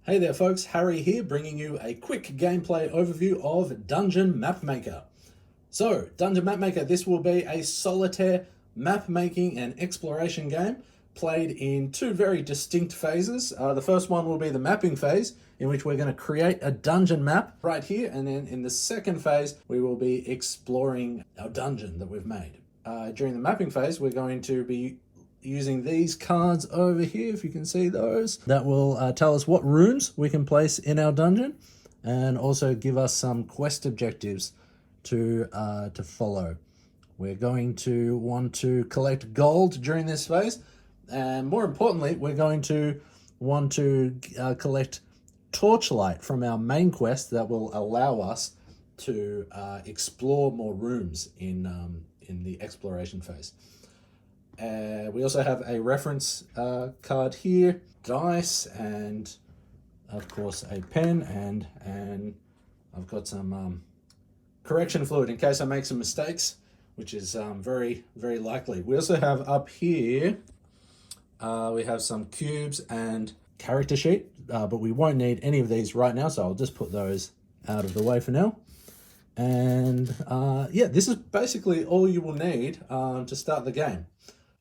Hey there folks, Harry here bringing you a quick gameplay overview of Dungeon Map Maker. So, Dungeon Map Maker, this will be a solitaire map making and exploration game played in two very distinct phases. The first one will be the mapping phase, in which we're going to create a dungeon map right here, and then in the second phase we will be exploring our dungeon that we've made. During the mapping phase we're going to be using these cards over here, if you can see those, that will tell us what rooms we can place in our dungeon and also give us some quest objectives to follow. We're going to want to collect gold during this phase, and more importantly we're going to want to collect torchlight from our main quest that will allow us to explore more rooms in the exploration phase. We also have a reference card here, dice, and of course a pen, and I've got some correction fluid in case I make some mistakes, which is very, very likely. We also have up here, we have some cubes and character sheet, but we won't need any of these right now, so I'll just put those out of the way for now. And yeah, this is basically all you will need to start the game.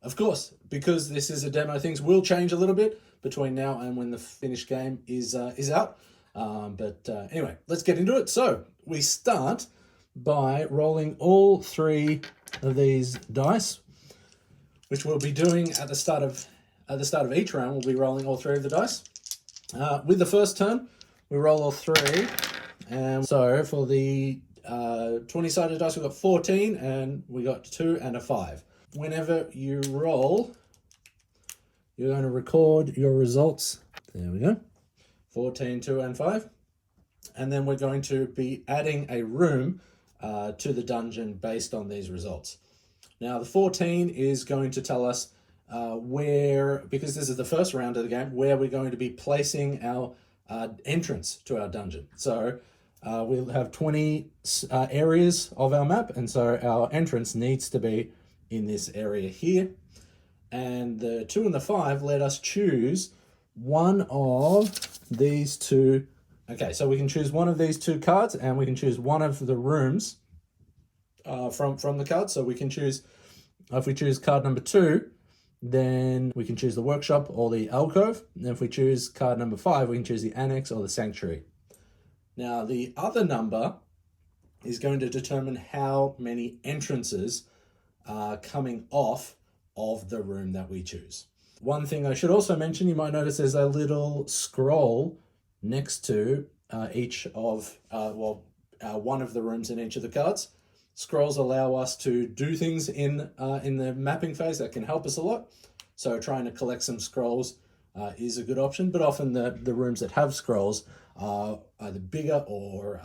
Of course, because this is a demo, things will change a little bit between now and when the finished game is out. Anyway, let's get into it. So we start by rolling all three of these dice, which we'll be doing at the start of each round. We'll be rolling all three of the dice. With the first turn, we roll all three, and so for the 20-sided dice, we got 14, and we got 2 and a 5. Whenever you roll, you're going to record your results. There we go. 14, 2, and 5. And then we're going to be adding a room to the dungeon based on these results. Now, the 14 is going to tell us where, because this is the first round of the game, where we're going to be placing our entrance to our dungeon. So we'll have 20 areas of our map, and so our entrance needs to be in this area here. And the 2 and the 5 let us choose one of these two. Okay, so we can choose one of these two cards, and we can choose one of the rooms from the cards. So we can choose, if we choose card number 2, then we can choose the workshop or the alcove. And if we choose card number 5, we can choose the annex or the sanctuary. Now, the other number is going to determine how many entrances coming off of the room that we choose. One thing I should also mention, you might notice there's a little scroll next to each of, one of the rooms in each of the cards. Scrolls allow us to do things in the mapping phase that can help us a lot. So trying to collect some scrolls is a good option, but often the rooms that have scrolls are either bigger or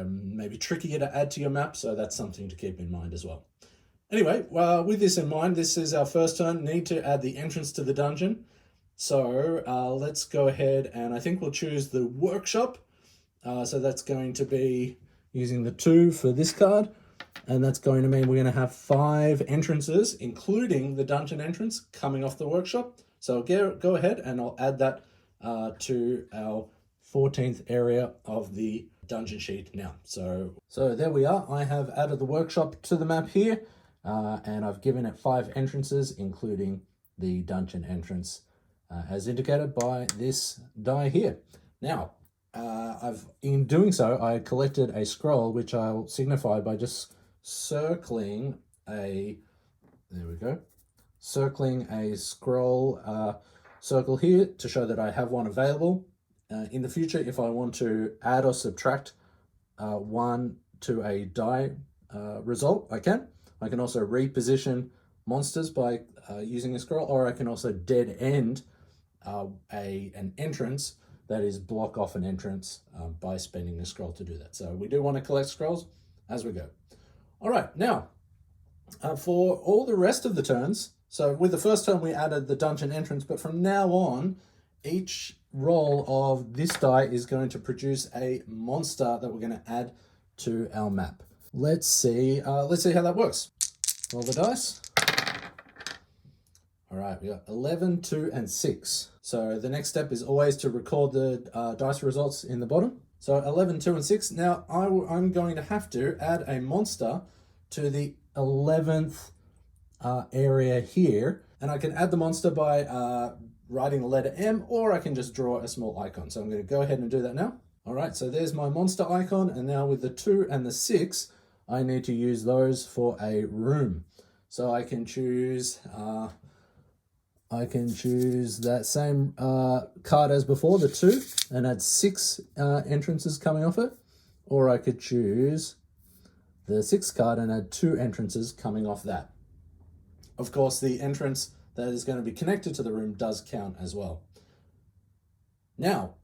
maybe trickier to add to your map, so that's something to keep in mind as well. Anyway, with this in mind, this is our first turn. Need to add the entrance to the dungeon. So let's go ahead, and I think we'll choose the workshop. So that's going to be using the 2 for this card, and that's going to mean we're going to have 5 entrances, including the dungeon entrance, coming off the workshop. So go ahead, and I'll add that to our 14th area of the dungeon sheet now. So there we are. I have added the workshop to the map here, and I've given it 5 entrances, including the dungeon entrance, as indicated by this die here. Now, in doing so, I collected a scroll, which I'll signify by just circling a, there we go, circling a scroll circle here to show that I have one available. In the future, if I want to add or subtract one to a die result, I can. I can also reposition monsters by using a scroll, or I can also dead end an entrance, that is block off an entrance by spending a scroll to do that. So we do want to collect scrolls as we go. All right, now for all the rest of the turns, so with the first turn we added the dungeon entrance, but from now on, each roll of this die is going to produce a monster that we're going to add to our map. Let's see how that works. Roll the dice. All right, we got 11, 2, and 6. So the next step is always to record the dice results in the bottom. So 11, 2, and 6. Now I'm going to have to add a monster to the 11th area here. And I can add the monster by writing the letter M, or I can just draw a small icon. So I'm going to go ahead and do that now. All right, so there's my monster icon. And now with the 2 and the 6, I need to use those for a room. So I can choose that same card as before, the 2, and add 6 entrances coming off it. Or I could choose the 6 card and add 2 entrances coming off that. Of course, the entrance that is going to be connected to the room does count as well. Now,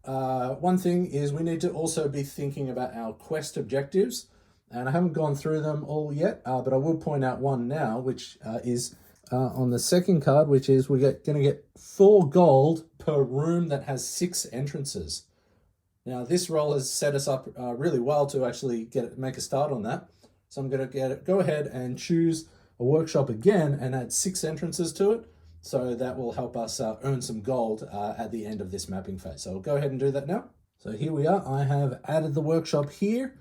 one thing is we need to also be thinking about our quest objectives. And I haven't gone through them all yet, but I will point out one now, which is on the second card, which is we're going to get 4 gold per room that has 6 entrances. Now, this roll has set us up really well to actually make a start on that. So I'm going to go ahead and choose a workshop again and add 6 entrances to it. So that will help us earn some gold at the end of this mapping phase. So I'll go ahead and do that now. So here we are. I have added the workshop here.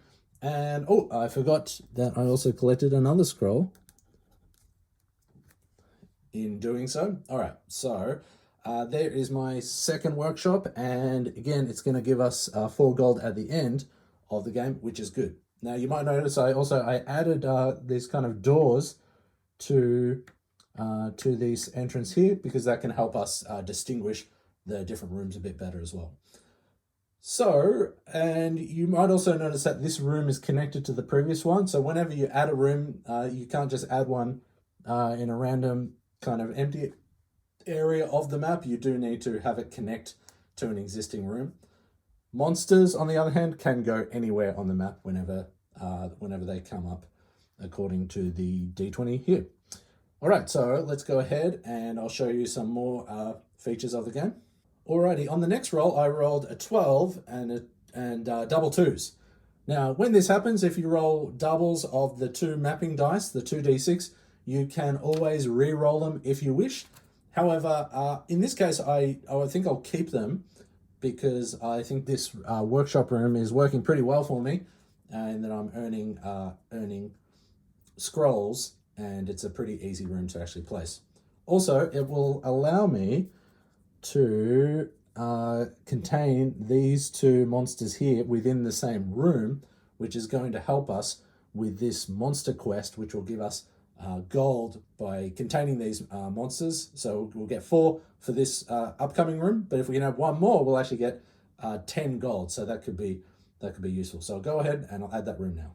And, oh, I forgot that I also collected another scroll in doing so. All right, so there is my second workshop. And again, it's going to give us 4 gold at the end of the game, which is good. Now, you might notice I added these kind of doors to this entrance here, because that can help us distinguish the different rooms a bit better as well. So, and you might also notice that this room is connected to the previous one. So whenever you add a room, you can't just add one in a random kind of empty area of the map. You do need to have it connect to an existing room. Monsters, on the other hand, can go anywhere on the map whenever they come up, according to the D20 here. All right, so let's go ahead and I'll show you some more features of the game. Alrighty, on the next roll, I rolled a 12 and double 2s. Now, when this happens, if you roll doubles of the 2 mapping dice, the 2d6, you can always re-roll them if you wish. However, in this case, I think I'll keep them because I think this workshop room is working pretty well for me, and that I'm earning scrolls, and it's a pretty easy room to actually place. Also, it will allow me to contain these 2 monsters here within the same room, which is going to help us with this monster quest, which will give us gold by containing these monsters. So we'll get 4 for this upcoming room, but if we can have 1 more, we'll actually get 10 gold. So that could be useful. So I'll go ahead and I'll add that room now.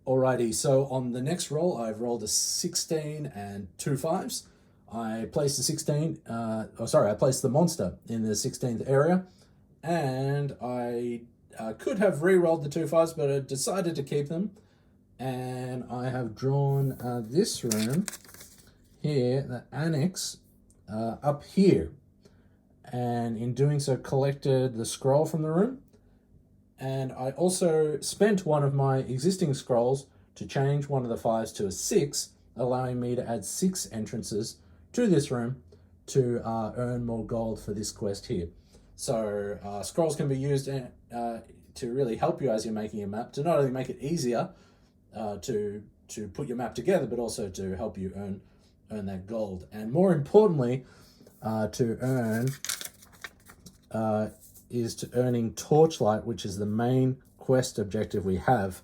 Alrighty, so on the next roll, I've rolled a 16 and 2 5s. I placed I placed the monster in the 16th area, and I could have re-rolled the 2 5s, but I decided to keep them, and I have drawn this room here, the annex, up here, and in doing so collected the scroll from the room, and I also spent one of my existing scrolls to change one of the 5s to a 6, allowing me to add 6 entrances to this room to earn more gold for this quest here. So scrolls can be used to really help you as you're making a map, to not only make it easier to put your map together, but also to help you earn that gold. And more importantly, to earn is to earning torchlight, which is the main quest objective we have,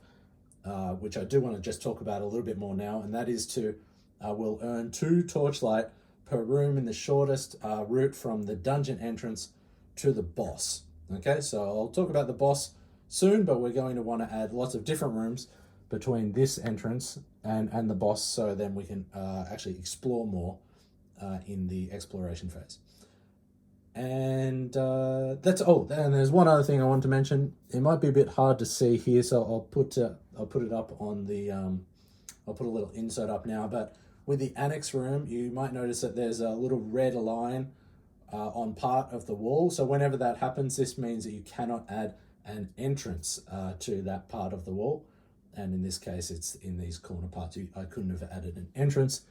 which I do want to just talk about a little bit more now, and that is to we'll earn 2 torchlight per room in the shortest route from the dungeon entrance to the boss. Okay, so I'll talk about the boss soon, but we're going to want to add lots of different rooms between this entrance and the boss, so then we can actually explore more in the exploration phase. And that's and there's one other thing I want to mention. It might be a bit hard to see here, so I'll put it up on the I'll put a little insert up now, but with the annex room, you might notice that there's a little red line on part of the wall. So whenever that happens, this means that you cannot add an entrance to that part of the wall. And in this case, it's in these corner parts. I couldn't have added an entrance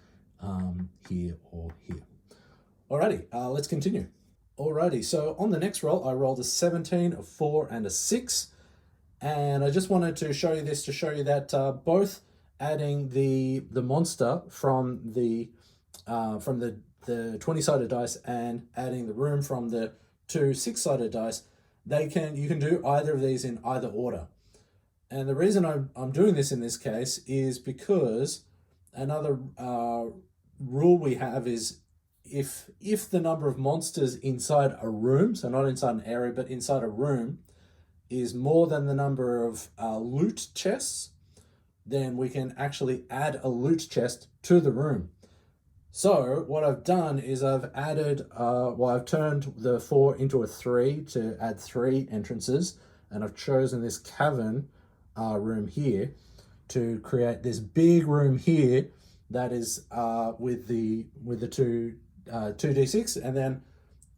here or here. Alrighty, let's continue. Alrighty, so on the next roll, I rolled a 17, a 4, and a 6. And I just wanted to show you this to show you that both adding the monster from the 20-sided dice and adding the room from the 2 6-sided dice, you can do either of these in either order. And the reason I'm doing this in this case is because another rule we have is if the number of monsters inside a room, so not inside an area but inside a room, is more than the number of loot chests, then we can actually add a loot chest to the room. So what I've done is I've added, I've turned the 4 into a 3 to add 3 entrances, and I've chosen this cavern room here to create this big room here that is with the 2d6, and then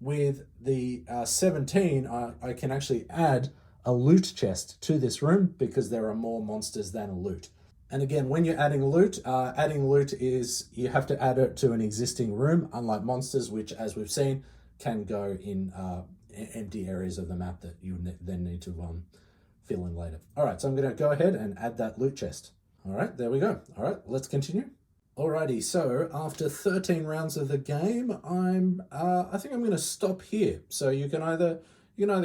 with the 17 I can actually add a loot chest to this room because there are more monsters than a loot. And again, when you're adding loot is you have to add it to an existing room, unlike monsters, which, as we've seen, can go in empty areas of the map that you then need to fill in later. All right, so I'm going to go ahead and add that loot chest. All right, there we go. All right, let's continue. Alrighty, so after 13 rounds of the game, I think I'm going to stop here. So you can either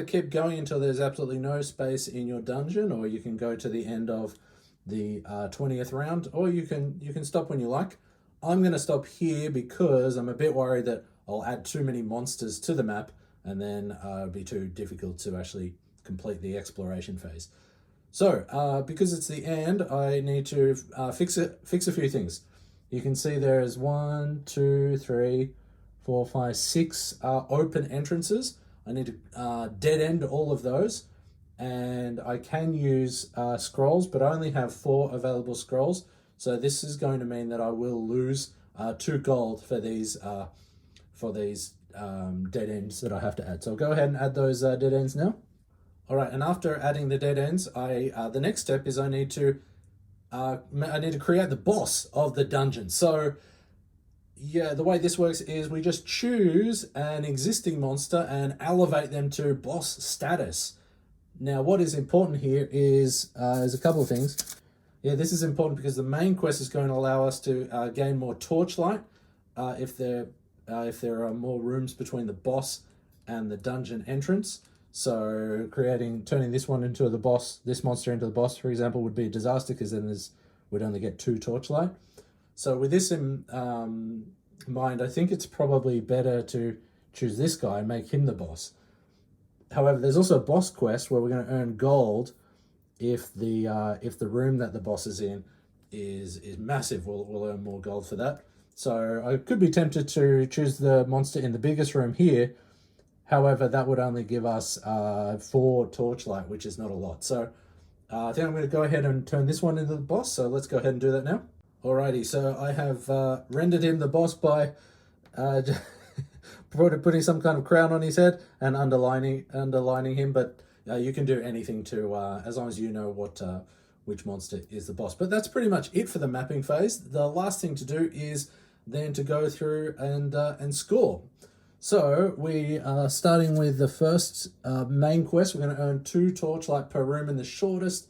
keep going until there's absolutely no space in your dungeon, or you can go to the end of the 20th round, or you can stop when you like. I'm going to stop here because I'm a bit worried that I'll add too many monsters to the map, and then it'll be too difficult to actually complete the exploration phase. So because it's the end, I need to fix a few things. You can see there's 1, 2, 3, 4, 5, 6 open entrances. I need to dead end all of those, and I can use scrolls, but I only have 4 available scrolls. So this is going to mean that I will lose 2 gold for these dead ends that I have to add. So I'll go ahead and add those dead ends now. All right, and after adding the dead ends, the next step is I need to create the boss of the dungeon. So yeah, the way this works is we just choose an existing monster and elevate them to boss status. Now, what is important here is there's a couple of things. Yeah, this is important because the main quest is going to allow us to gain more torchlight if there are more rooms between the boss and the dungeon entrance. So turning this one into the boss, this monster into the boss, for example, would be a disaster because then we'd only get 2 torchlight. So with this in mind, I think it's probably better to choose this guy and make him the boss. However, there's also a boss quest where we're going to earn gold if the room that the boss is in is massive. We'll earn more gold for that. So I could be tempted to choose the monster in the biggest room here. However, that would only give us 4 torchlight, which is not a lot. So I think I'm going to go ahead and turn this one into the boss. So let's go ahead and do that now. Alrighty, so I have rendered him the boss by putting some kind of crown on his head and underlining him. But you can do anything to, as long as you know which monster is the boss. But that's pretty much it for the mapping phase. The last thing to do is then to go through and score. So we are starting with the first main quest. We're going to earn 2 torchlight per room in the shortest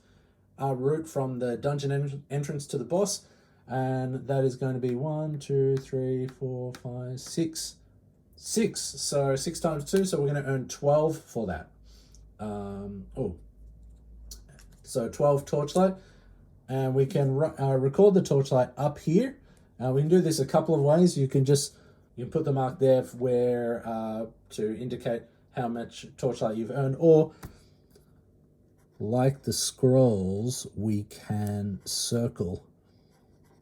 route from the dungeon entrance to the boss. And that is going to be 1, 2, 3, 4, 5, 6. 6. So 6 times 2. So we're going to earn 12 for that. So 12 torchlight. And we can record the torchlight up here. We can do this a couple of ways. You can put the mark there where to indicate how much torchlight you've earned, or like the scrolls, we can circle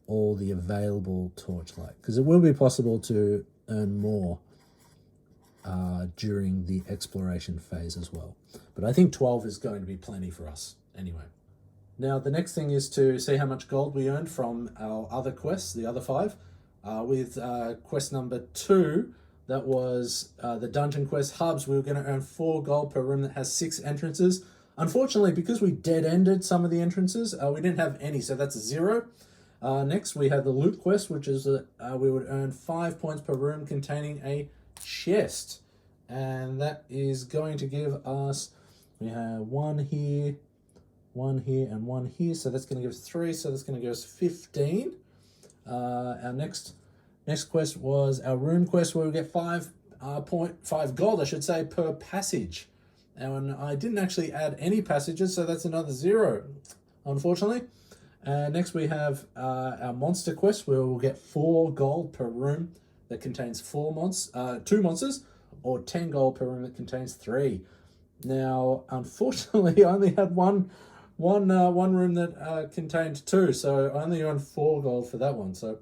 all the available torchlight, because it will be possible to earn more during the exploration phase as well. But I think 12 is going to be plenty for us anyway. Now, the next thing is to see how much gold we earned from our other quests, the other 5. With quest number 2, that was the dungeon quest hubs, we were going to earn 4 gold per room that has 6 entrances. Unfortunately, because we dead-ended some of the entrances, we didn't have any, so that's a 0. Next, we had the loot quest, which is we would earn 5 points per room containing a chest. And that is going to give us, we have one here, and one here. So that's going to give us 3. So that's going to give us 15. Our next quest was our room quest, where we get 5.5 gold, I should say, per passage. And I didn't actually add any passages, so that's another 0, unfortunately. Next we have our monster quest, where we'll get 4 gold per room that contains 2 monsters, or 10 gold per room that contains 3. Now, unfortunately, I only had one room that contained 2, so I only earned 4 gold for that one. So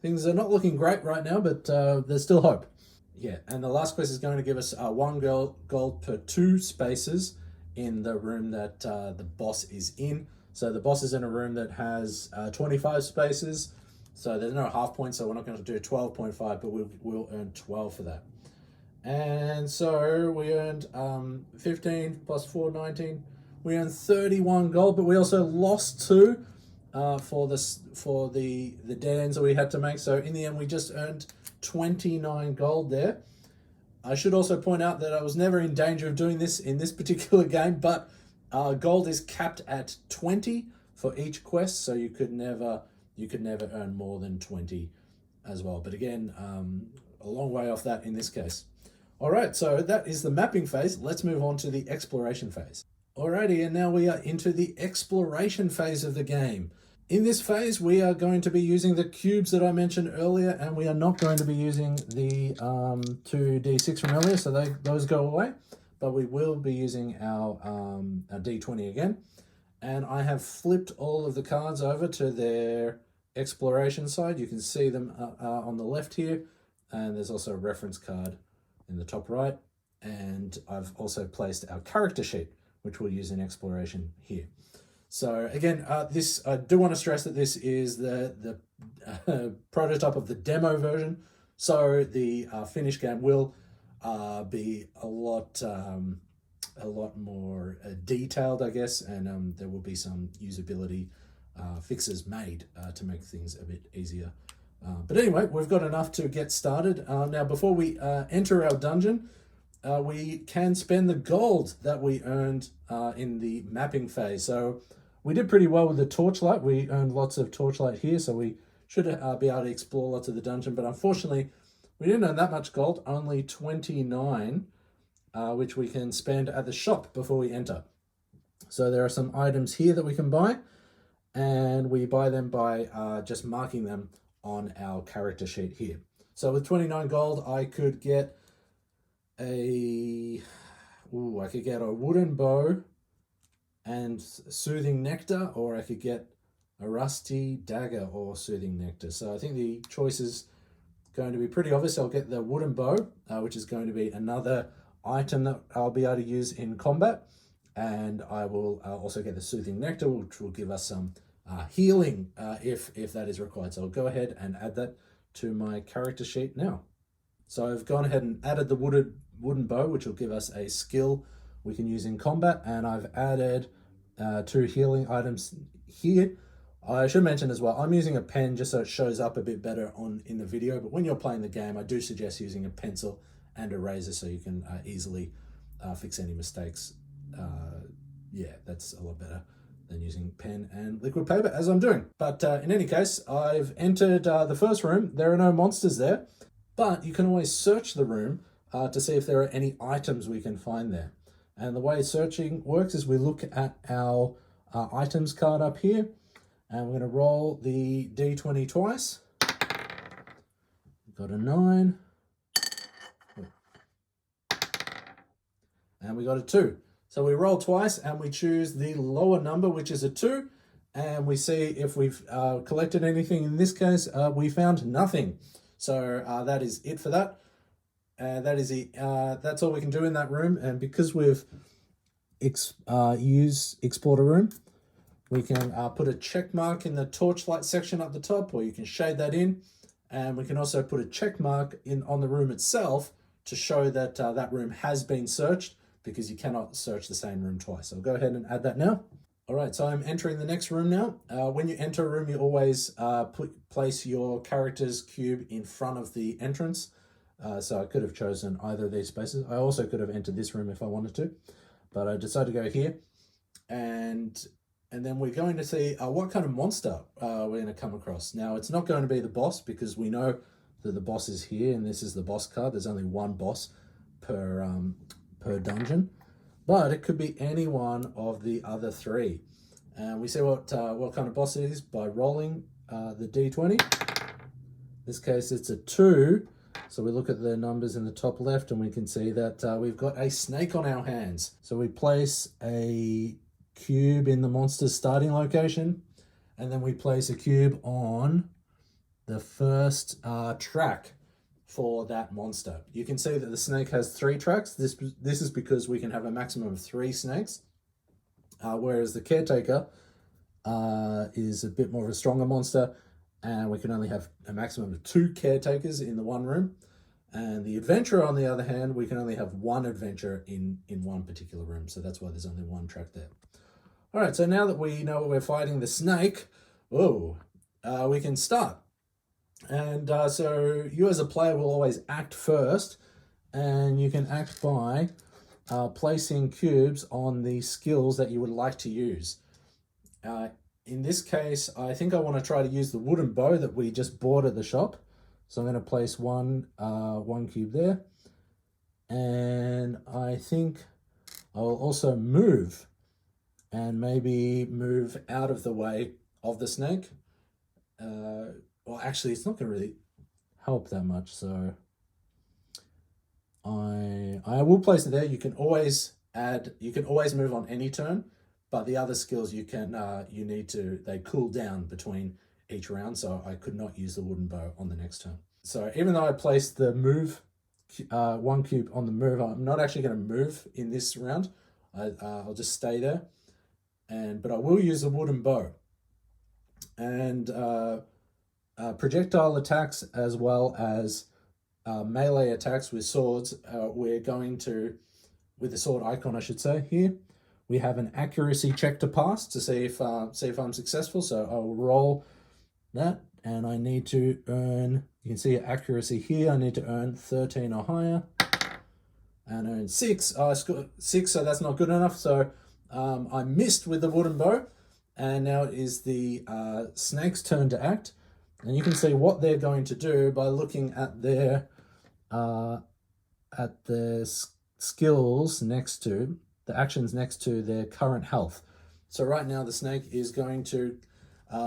things are not looking great right now, but there's still hope. Yeah, and the last quest is going to give us 1 gold per 2 spaces in the room that the boss is in. So the boss is in a room that has 25 spaces, so there's no half points, so we're not going to do 12.5, but we'll earn 12 for that. And so we earned 15 plus 4, 19. We earned 31 gold, but we also lost 2 for the dead ends that we had to make. So in the end, we just earned 29 gold there. I should also point out that I was never in danger of doing this in this particular game, but gold is capped at 20 for each quest, so you could never earn more than 20 as well. But again, a long way off that in this case. All right, so that is the mapping phase. Let's move on to the exploration phase. Alrighty, and now we are into the exploration phase of the game. In this phase, we are going to be using the cubes that I mentioned earlier, and we are not going to be using the 2d6 from earlier, so those go away. But we will be using our d20 again. And I have flipped all of the cards over to their exploration side. You can see them on the left here, and there's also a reference card in the top right. And I've also placed our character sheet, which we'll use in exploration here. So again, this, I do want to stress that this is the prototype of the demo version. So the finished game will be a lot more detailed, I guess, and there will be some usability fixes made to make things a bit easier. But anyway, we've got enough to get started. Now, before we enter our dungeon, we can spend the gold that we earned in the mapping phase. So we did pretty well with the torchlight. We earned lots of torchlight here, so we should be able to explore lots of the dungeon. But unfortunately, we didn't earn that much gold, only 29, which we can spend at the shop before we enter. So there are some items here that we can buy, and we buy them by just marking them on our character sheet here. So with 29 gold, I could get a wooden bow and soothing nectar, or I could get a rusty dagger or soothing nectar. So I think the choice is going to be pretty obvious. I'll get the wooden bow, which is going to be another item that I'll be able to use in combat, and I will also get the soothing nectar, which will give us some healing if that is required. So I'll go ahead and add that to my character sheet now. So I've gone ahead and added the wooden bow, which will give us a skill we can use in combat, and I've added 2 healing items here. I should mention as well, I'm using a pen just so it shows up a bit better in the video, but when you're playing the game, I do suggest using a pencil and a razor so you can easily fix any mistakes. Yeah, that's a lot better than using pen and liquid paper as I'm doing. But in any case, I've entered the first room. There are no monsters there, but you can always search the room to see if there are any items we can find there. And the way searching works is we look at our items card up here, and we're going to roll the d20 twice. We've got a 9. And we got a 2. So we roll twice and we choose the lower number, which is a 2. And we see if we've collected anything. In this case, we found nothing. So that is it for that. That's all we can do in that room. And because we've explored a room, we can put a check mark in the torchlight section up the top, or you can shade that in. And we can also put a check mark on the room itself to show that that room has been searched, because you cannot search the same room twice. So I'll go ahead and add that now. All right, so I'm entering the next room now. When you enter a room, you always place your character's cube in front of the entrance. So I could have chosen either of these spaces. I also could have entered this room if I wanted to, but I decided to go here. And then we're going to see what kind of monster we're going to come across. Now, it's not going to be the boss, because we know that the boss is here, and this is the boss card. There's only one boss per dungeon, but it could be any one of the other three. And we see what kind of boss it is by rolling the d20. In this case, it's a 2. So we look at the numbers in the top left, and we can see that we've got a snake on our hands. So we place a cube in the monster's starting location, and then we place a cube on the first track for that monster. You can see that the snake has 3 tracks. This is because we can have a maximum of 3 snakes, whereas the caretaker is a bit more of a stronger monster, and we can only have a maximum of 2 caretakers in the one room. And the adventurer, on the other hand, we can only have 1 adventurer in one particular room. So that's why there's only 1 track there. All right, so now that we know we're fighting the snake, we can start. And so you as a player will always act first, and you can act by placing cubes on the skills that you would like to use. In this case, I think I want to try to use the wooden bow that we just bought at the shop. So I'm going to place one cube there. And I think I'll also move, and maybe move out of the way of the snake. Well, actually, it's not going to really help that much. So I will place it there. You can always move on any turn. But the other skills they cool down between each round, so I could not use the wooden bow on the next turn. So even though I placed the move, 1 cube on the move, I'm not actually going to move in this round. I'll just stay there, but I will use the wooden bow. And projectile attacks, as well as melee attacks with swords, we're going to, with the sword icon, I should say, here. We have an accuracy check to pass to see if I'm successful. So I'll roll that, and I need to earn, you can see accuracy here, I need to earn 13 or higher, and earn 6. I scored 6, so that's not good enough. So I missed with the wooden bow, and now it is the snake's turn to act. And you can see what they're going to do by looking at their skills next to, the actions next to their current health. So right now the snake is going to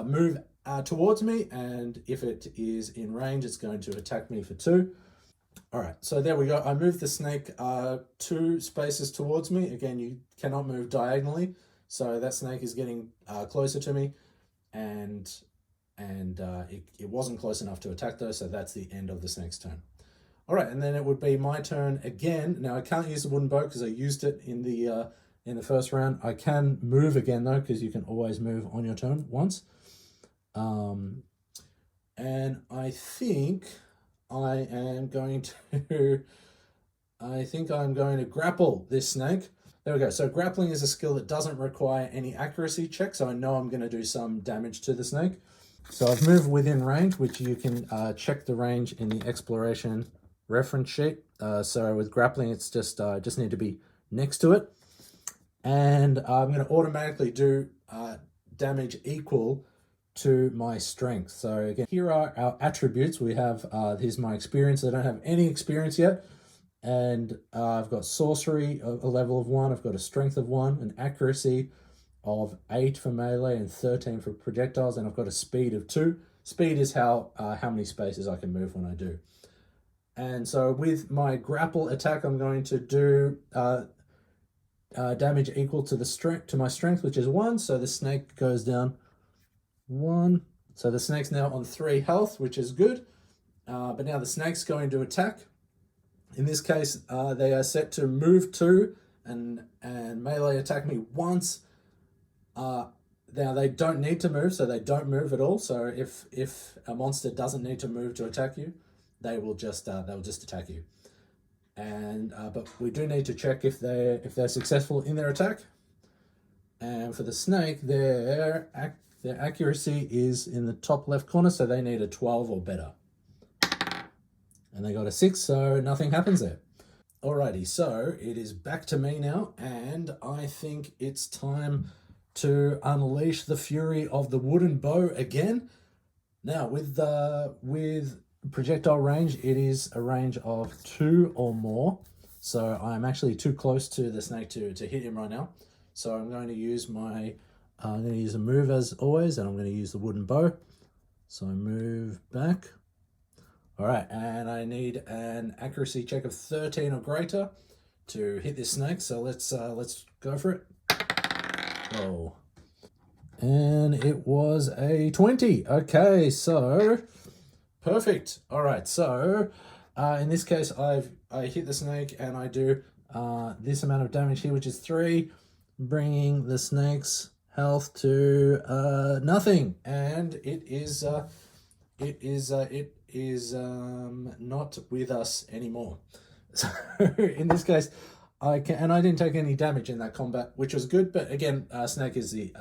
move towards me, and if it is in range, it's going to attack me for 2. All right, so there we go. I moved the snake 2 spaces towards me. Again, you cannot move diagonally, so that snake is getting closer to me, and it wasn't close enough to attack though, so that's the end of the snake's turn. All right, and then it would be my turn again. Now I can't use the wooden bow because I used it in the first round. I can move again though, because you can always move on your turn once. And I think I'm going to grapple this snake. There we go. So grappling is a skill that doesn't require any accuracy check, so I know I'm going to do some damage to the snake. So I've moved within range, which you can check the range in the exploration reference sheet. So with grappling, it's just need to be next to it, and I'm going to automatically do damage equal to my strength. So again, here are our attributes. We have here's my experience. I don't have any experience yet, and I've got sorcery, a level of 1. I've got a strength of 1, an accuracy of 8 for melee, and 13 for projectiles, and I've got a speed of 2. Speed is how many spaces I can move when I do. And so with my grapple attack, I'm going to do damage equal to my strength, which is 1. So the snake goes down 1. So the snake's now on 3 health, which is good. But now the snake's going to attack. In this case, they are set to move 2 and melee attack me once. Now they don't need to move, so they don't move at all. So if a monster doesn't need to move to attack you, they'll just attack you. And but we do need to check if they're successful in their attack. And for the snake, their accuracy is in the top left corner, so they need a 12 or better. And they got a 6, so nothing happens there. Alrighty, so it is back to me now, and I think it's time to unleash the fury of the wooden bow again. Now, with projectile range, it is a range of 2 or more. So I'm actually too close to the snake to hit him right now. So I'm going to use I'm going to use a move as always, and I'm going to use the wooden bow. So I move back. All right, and I need an accuracy check of 13 or greater to hit this snake. So let's go for it. Oh, and it was a 20. Okay, so perfect. All right, so in this case, I hit the snake and I do this amount of damage here, which is 3, bringing the snake's health to nothing, and it is not with us anymore. So in this case, I didn't take any damage in that combat, which was good. But again, snake is the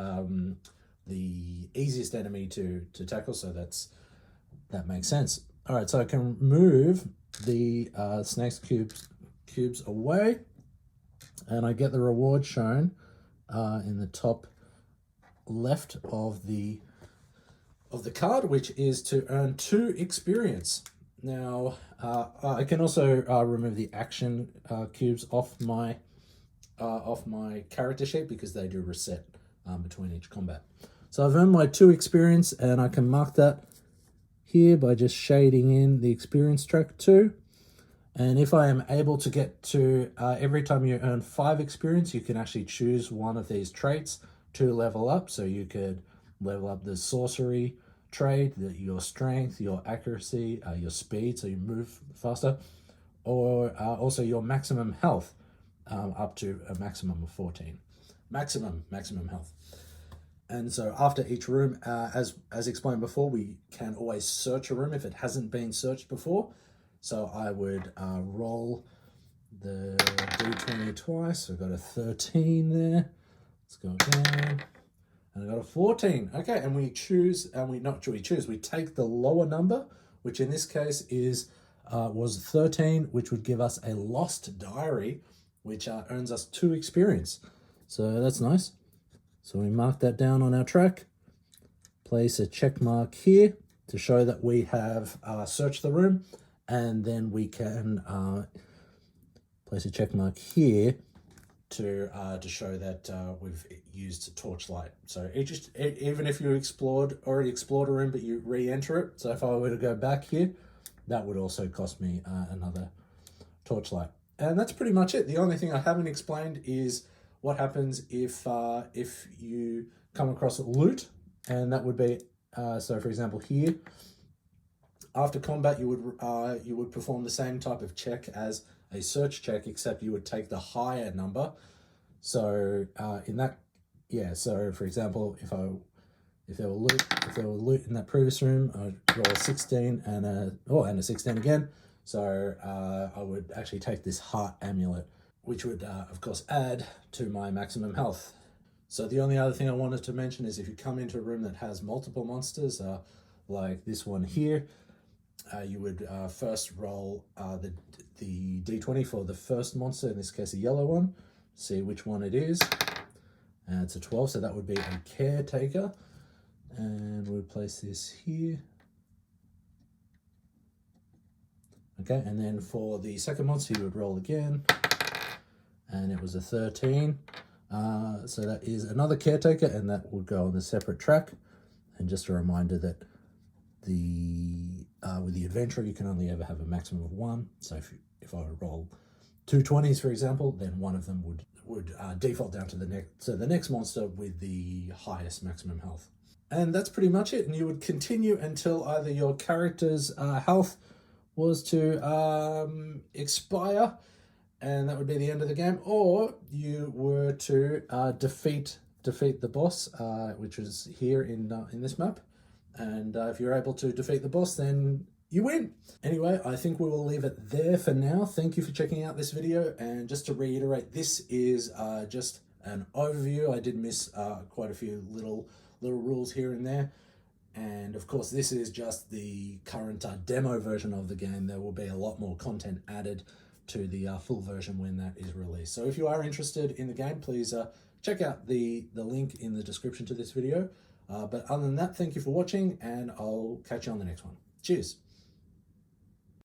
easiest enemy to tackle, so that makes sense. All right, so I can move the snake's cubes away, and I get the reward shown in the top left of the card, which is to earn 2 experience. Now, I can also remove the action cubes off my character sheet because they do reset between each combat. So I've earned my 2 experience, and I can mark that here by just shading in the experience track 2. And if I am able to get to every time you earn 5 experience, you can actually choose one of these traits to level up. So you could level up the sorcery trait, your strength, your accuracy, your speed, so you move faster, or also your maximum health, up to a maximum of 14. Maximum health. And so after each room, as explained before, we can always search a room if it hasn't been searched before. So I would roll the d20 twice. So I've got a 13 there. Let's go down. And I got a 14. Okay, and we take the lower number, which in this case was 13, which would give us a lost diary, which earns us 2 experience. So that's nice. So we mark that down on our track, place a check mark here to show that we have searched the room, and then we can place a check mark here to show that we've used torchlight. So even if you already explored a room but you re-enter it, so if I were to go back here, that would also cost me another torchlight. And that's pretty much it. The only thing I haven't explained is what happens if you come across loot, and that would be so for example here, after combat you would perform the same type of check as a search check, except you would take the higher number. So so for example, if there were loot in that previous room, I'd roll a 16 and a 16 again. So I would actually take this heart amulet, which would of course add to my maximum health. So the only other thing I wanted to mention is if you come into a room that has multiple monsters, like this one here, you would first roll the d20 for the first monster, in this case a yellow one, see which one it is, and it's a 12, so that would be a caretaker, and we'll place this here. Okay, and then for the second monster you would roll again, and it was a 13, so that is another caretaker, and that would go on a separate track. And just a reminder that with the adventurer you can only ever have a maximum of 1. So if I roll 2 20s, for example, then one of them would default down to the next monster with the highest maximum health. And that's pretty much it. And you would continue until either your character's health was to expire, and that would be the end of the game, or you were to defeat the boss, which is here in this map. And if you're able to defeat the boss, then you win. Anyway, I think we will leave it there for now. Thank you for checking out this video. And just to reiterate, this is just an overview. I did miss quite a few little rules here and there. And of course, this is just the current demo version of the game. There will be a lot more content added to the full version when that is released. So if you are interested in the game, please check out the link in the description to this video. But other than that, thank you for watching, and I'll catch you on the next one. Cheers.